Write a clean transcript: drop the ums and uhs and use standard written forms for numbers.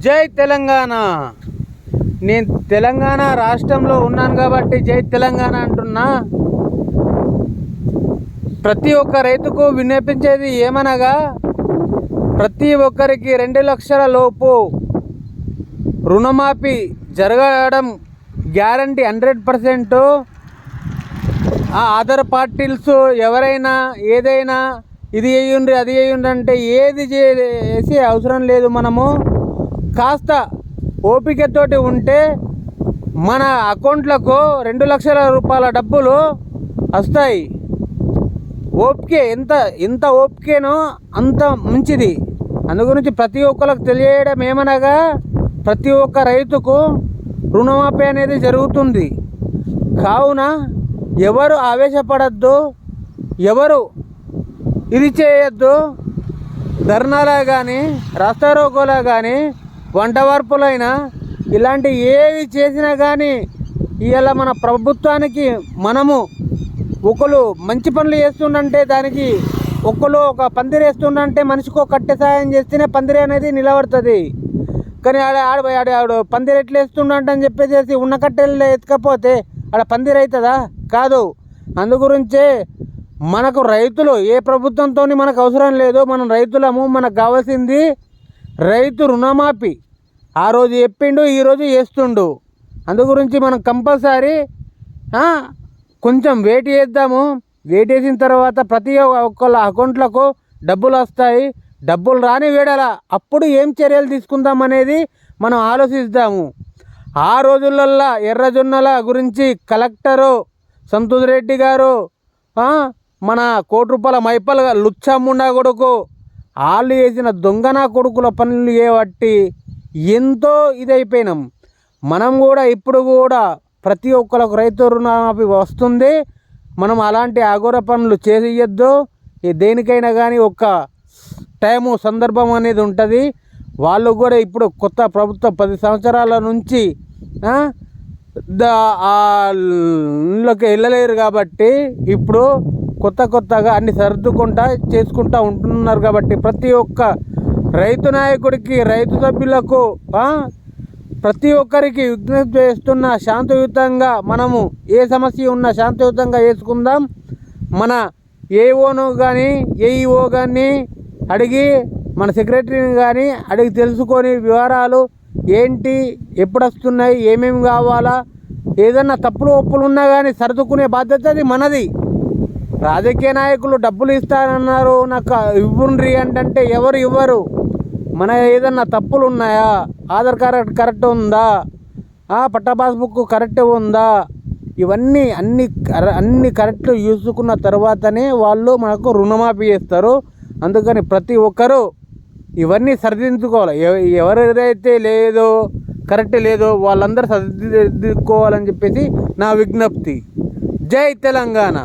జై తెలంగాణ. నేను తెలంగాణ రాష్ట్రంలో ఉన్నాను కాబట్టి జై తెలంగాణ అంటున్నా. ప్రతి ఒక్క రైతుకు విన్నపించేది ఏమనగా, ప్రతి ఒక్కరికి 2 లక్షల లోపు రుణమాఫీ జరగడం గ్యారంటీ 100%. ఆ అదర్ పార్టీస్ ఎవరైనా ఏదైనా ఇది చేయండి అది చేయండి అంటే ఏది చేసే అవసరం లేదు. మనము కాస్త ఓపికతోటి ఉంటే మన అకౌంట్లకు 2 లక్షల రూపాయల డబ్బులు వస్తాయి. ఓపిక ఎంత ఓపికనో అంత మంచిది. అందుగురించి ప్రతి ఒక్కరికి తెలియడం ఏమనగా, ప్రతి ఒక్క రైతుకు రుణమాఫీ అనేది జరుగుతుంది. కావున ఎవరు ఆవేశపడద్దు, ఎవరు ఇది చేయొద్దు. ధర్నాలా కానీ రాస్తారోకోలా కానీ వంట వార్పులైనా ఇలాంటి ఏవి చేసినా కానీ ఇవాళ మన ప్రభుత్వానికి మనము ఒకరు మంచి పనులు చేస్తుండంటే దానికి ఒకరు ఒక పందిరి వేస్తుండంటే మనిషికి ఒక కట్టె సాయం చేస్తేనే పందిరి అనేది నిలబడుతుంది. కానీ ఆడు పందిరి ఎట్లా వేస్తుండంట అని చెప్పేసి ఉన్న కట్టెలు ఎత్తుకపోతే ఆడ పందిరి అవుతుందా? కాదు. అందుగురించే మనకు రైతులు ఏ ప్రభుత్వంతో మనకు అవసరం లేదు. మనం రైతులము. మనకు కావాల్సింది రైతు రుణమాఫీ. ఆ రోజు చెప్పిండు, ఈరోజు చేస్తుండు. అందుగురించి మనం కంపల్సరీ కొంచెం వెయిట్ చేద్దాము. వెయిట్ చేసిన తర్వాత ప్రతి ఒక్కళ్ళ అకౌంట్లకు డబ్బులు వస్తాయి. డబ్బులు రాని వేడల అప్పుడు ఏం చర్యలు తీసుకుందాం అనేది మనం ఆలోచిద్దాము. ఆ రోజులల్లో ఎర్రజొన్నల గురించి కలెక్టరు సంతోష్ రెడ్డి గారు, మన ₹1 మైపల్ లుచ్చమ్ముండా కొడుకు వాళ్ళు చేసిన దొంగన కొడుకుల పనులు చేయబట్టి ఎంతో ఇదైపోయినాం. మనం కూడా ఇప్పుడు కూడా ప్రతి ఒక్కరికి రైతు రుణమాఫీ వస్తుంది. మనం అలాంటి అఘోర పనులు చేయొద్దు. దేనికైనా కానీ ఒక టైము సందర్భం అనేది ఉంటుంది. వాళ్ళు కూడా ఇప్పుడు కొత్త ప్రభుత్వం 10 సంవత్సరాల నుంచి ఇంట్లోకి వెళ్ళలేరు కాబట్టి ఇప్పుడు కొత్తగా అన్ని సర్దుకుంటా చేసుకుంటూ ఉంటున్నారు. కాబట్టి ప్రతి ఒక్క రైతు నాయకుడికి, రైతు సభ్యులకు, ప్రతి ఒక్కరికి విజ్ఞప్తి చేస్తున్న, శాంతియుతంగా మనము ఏ సమస్య ఉన్నా శాంతియుతంగా చేసుకుందాం. మన ఏఓను కానీ ఏఈఓ కానీ అడిగి, మన సెక్రటరీని కానీ అడిగి తెలుసుకొని వివరాలు ఏంటి, ఎప్పుడు వస్తున్నాయి, ఏమేమి కావాలా, ఏదన్నా తప్పులు ఒప్పులు ఉన్నా కానీ సర్దుకునే బాధ్యత అది మనది. రాజకీయ నాయకులు డబ్బులు ఇస్తానన్నారు, నాకు ఇవ్వండి అంటే ఎవరు ఇవ్వరు. మన ఏదన్నా తప్పులు ఉన్నాయా, ఆధార్ కార్డ్ కరెక్ట్ ఉందా, పట్టా పాస్బుక్ కరెక్ట్ ఉందా, ఇవన్నీ అన్ని కరెక్ట్ చూసుకున్న తర్వాతనే వాళ్ళు మనకు రుణమాఫీ చేస్తారు. అందుకని ప్రతి ఒక్కరూ ఇవన్నీ సరిదిద్దుకోవాలి. ఎవరిదైతే లేదో కరెక్ట్ లేదో వాళ్ళందరూ సరిదిద్దుకోవాలని చెప్పేసి నా విజ్ఞప్తి. జై తెలంగాణ.